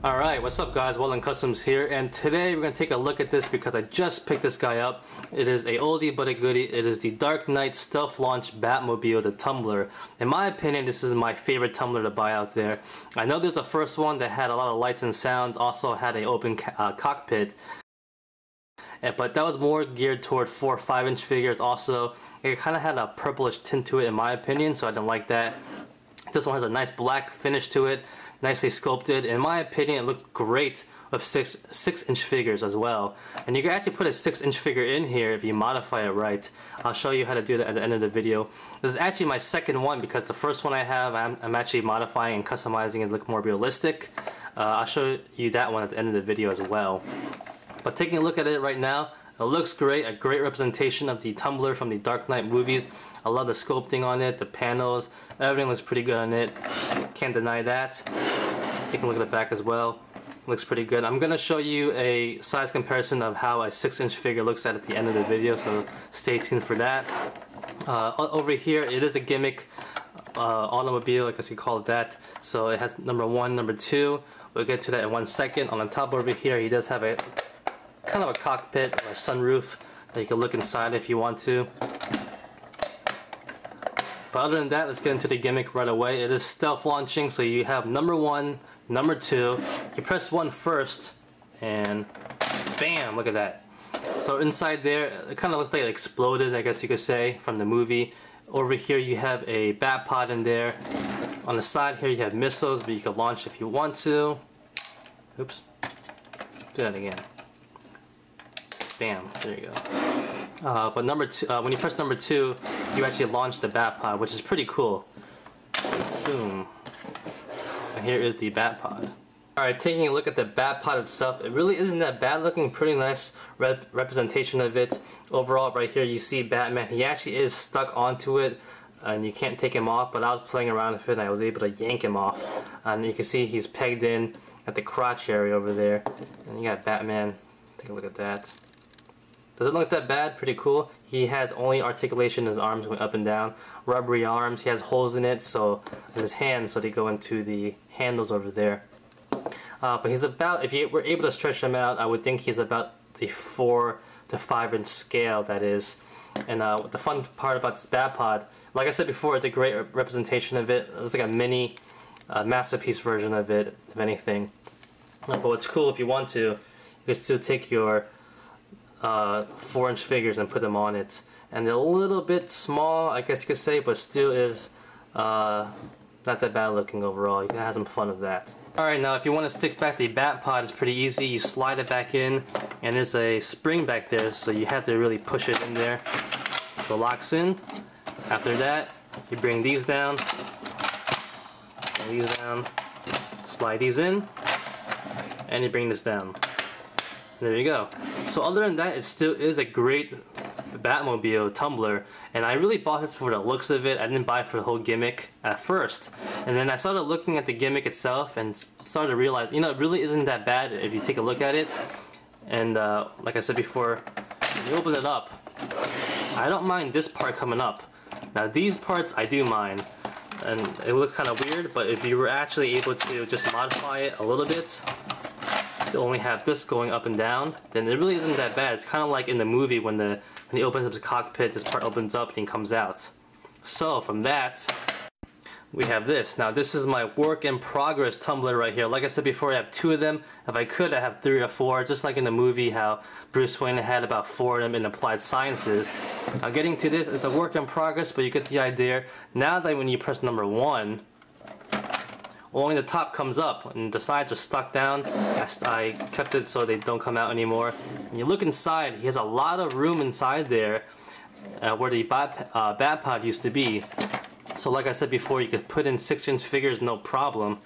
Alright, what's up guys, Weldon Customs here, and today we're going to take a look at this because I just picked this guy up. It is a oldie but a goodie. It is the Dark Knight Stealth Launch Batmobile, the Tumbler. In my opinion, this is my favorite Tumbler to buy out there. I know there's a first one that had a lot of lights and sounds, also had an open cockpit. But that was more geared toward 4 or 5 inch figures. Also, it kind of had a purplish tint to it in my opinion, so I didn't like that. This one has a nice black finish to it, nicely sculpted. In my opinion, it looked great with 6 inch figures as well. And you can actually put a 6 inch figure in here if you modify it right. I'll show you how to do that at the end of the video. This is actually my second one because the first one I have, I'm actually modifying and customizing it to look more realistic. I'll show you that one at the end of the video as well. But taking a look at it right now, it looks great, a great representation of the Tumbler from the Dark Knight movies. I love the sculpting on it, the panels, everything looks pretty good on it. Can't deny that. Taking a look at the back as well, looks pretty good. I'm going to show you a size comparison of how a 6 inch figure looks at the end of the video, so stay tuned for that. Over here, it is a gimmick automobile, I guess you call it that. So it has number 1, number 2. We'll get to that in 1 second. On the top over here, he does have a kind of a cockpit or a sunroof that you can look inside if you want to. But other than that, let's get into the gimmick right away. It is stealth launching, so you have number 1, number 2. You press 1 first, and bam, look at that. So inside there, it kind of looks like it exploded, I guess you could say, from the movie. Over here you have a bat pod in there. On the side here you have missiles, but you can launch if you want to. Oops. Do that again. Bam, there you go. But number 2, when you press number 2, you actually launch the bat pod, which is pretty cool. Boom. And here is the bat pod. Alright, taking a look at the bat pod itself, it really isn't that bad looking. Pretty nice representation of it. Overall, right here you see Batman. He actually is stuck onto it, and you can't take him off, but I was playing around with it and I was able to yank him off. And you can see he's pegged in at the crotch area over there. And you got Batman. Take a look at that. Doesn't look that bad, pretty cool. He has only articulation in his arms going up and down. Rubbery arms, he has holes in it, so in his hands, so they go into the handles over there. But he's about, if you were able to stretch them out, I would think he's about the 4 to 5 inch scale, that is. And the fun part about this bat pod, like I said before, it's a great representation of it. It's like a mini masterpiece version of it, if anything. But what's cool, if you want to, you can still take your 4 inch figures and put them on it, and they're a little bit small, I guess you could say, but still is not that bad looking overall. You can have some fun with that. Alright, now if you want to stick back the bat pod, it's pretty easy. You slide it back in, and there's a spring back there, so you have to really push it in there so it locks in. After that, you bring these down, slide these in, and you bring this down. There you go. So other than that, it still is a great Batmobile Tumbler, and I really bought this for the looks of it. I didn't buy it for the whole gimmick at first, and then I started looking at the gimmick itself and started to realize, you know, it really isn't that bad if you take a look at it. And like I said before, when you open it up, I don't mind this part coming up. Now these parts I do mind, and it looks kind of weird, but if you were actually able to just modify it a little bit to only have this going up and down, then it really isn't that bad. It's kind of like in the movie when he opens up the cockpit, this part opens up and he comes out. So from that, we have this. Now this is my work in progress Tumbler right here. Like I said before, I have 2 of them. If I could, I have 3 or 4, just like in the movie how Bruce Wayne had about 4 of them in Applied Sciences. Now getting to this, it's a work in progress, but you get the idea. Now that when you press number 1, only the top comes up and the sides are stuck down. I kept it so they don't come out anymore. And you look inside, he has a lot of room inside there where the bat pod used to be. So like I said before, you could put in 6 inch figures no problem.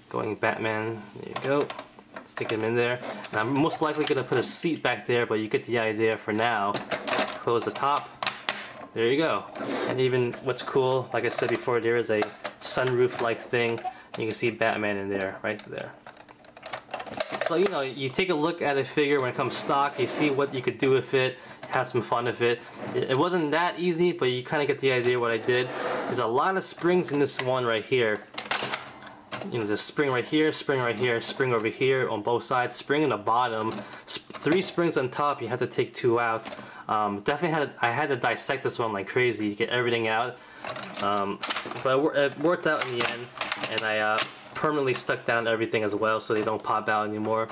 Going Batman, there you go. Stick him in there. And I'm most likely going to put a seat back there, but you get the idea for now. Close the top. There you go. And even what's cool, like I said before, there is a sunroof like thing. You can see Batman in there, right there. So, you know, you take a look at a figure when it comes stock, you see what you could do with it, have some fun with it. It wasn't that easy, but you kind of get the idea what I did. There's a lot of springs in this one right here. you know, there's spring right here, spring right here, spring over here on both sides, spring in the bottom, 3 springs on top. You have to take 2 out. Definitely I had to dissect this one like crazy to get everything out, but it worked out in the end, and I permanently stuck down everything as well so they don't pop out anymore.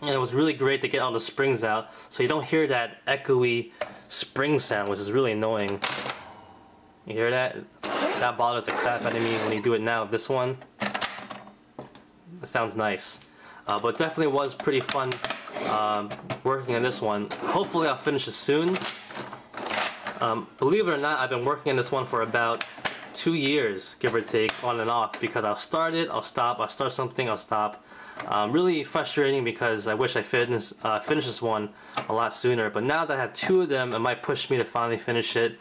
And it was really great to get all the springs out so you don't hear that echoey spring sound, which is really annoying. You hear that? That bothers the crap out of me when you do it now. This one, it sounds nice. But definitely was pretty fun working on this one. Hopefully I'll finish it soon. Believe it or not, I've been working on this one for about 2 years, give or take, on and off, because I'll start it, I'll stop, I'll start something, I'll stop. Really frustrating because I wish I finished this one a lot sooner, but now that I have 2 of them, it might push me to finally finish it.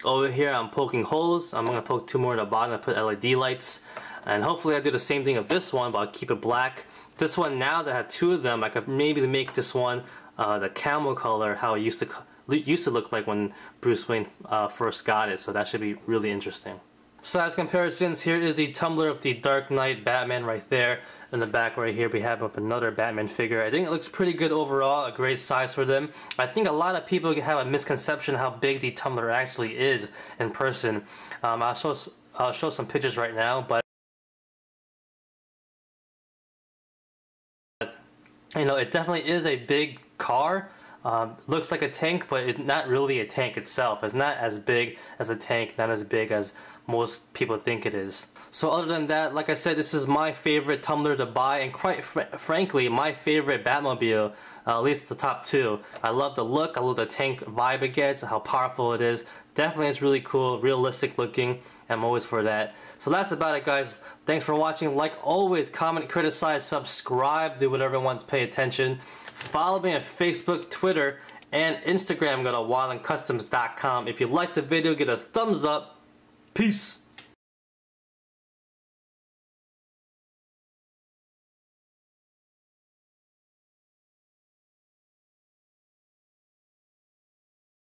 Over here I'm poking holes. I'm going to poke 2 more in the bottom and put LED lights, and hopefully I do the same thing with this one, but I'll keep it black. This one, now that I have 2 of them, I could maybe make this one the camel color, how it used to look like when Bruce Wayne first got it, so that should be really interesting. Size comparisons, here is the Tumbler of the Dark Knight Batman right there. In the back right here we have another Batman figure. I think it looks pretty good overall, a great size for them. I think a lot of people have a misconception how big the Tumbler actually is in person. I'll show some pictures right now, but you know, it definitely is a big car. Looks like a tank, but it's not really a tank itself. It's not as big as a tank, not as big as most people think it is. So other than that, like I said, this is my favorite Tumbler to buy, and quite frankly, my favorite Batmobile, at least the top 2. I love the look, I love the tank vibe it gets, how powerful it is. Definitely it's really cool, realistic looking. I'm always for that. So that's about it, guys. Thanks for watching. Like always, comment, criticize, subscribe, do whatever you want to pay attention. Follow me on Facebook, Twitter, and Instagram. Go to wildandcustoms.com. If you liked the video, get a thumbs up. Peace.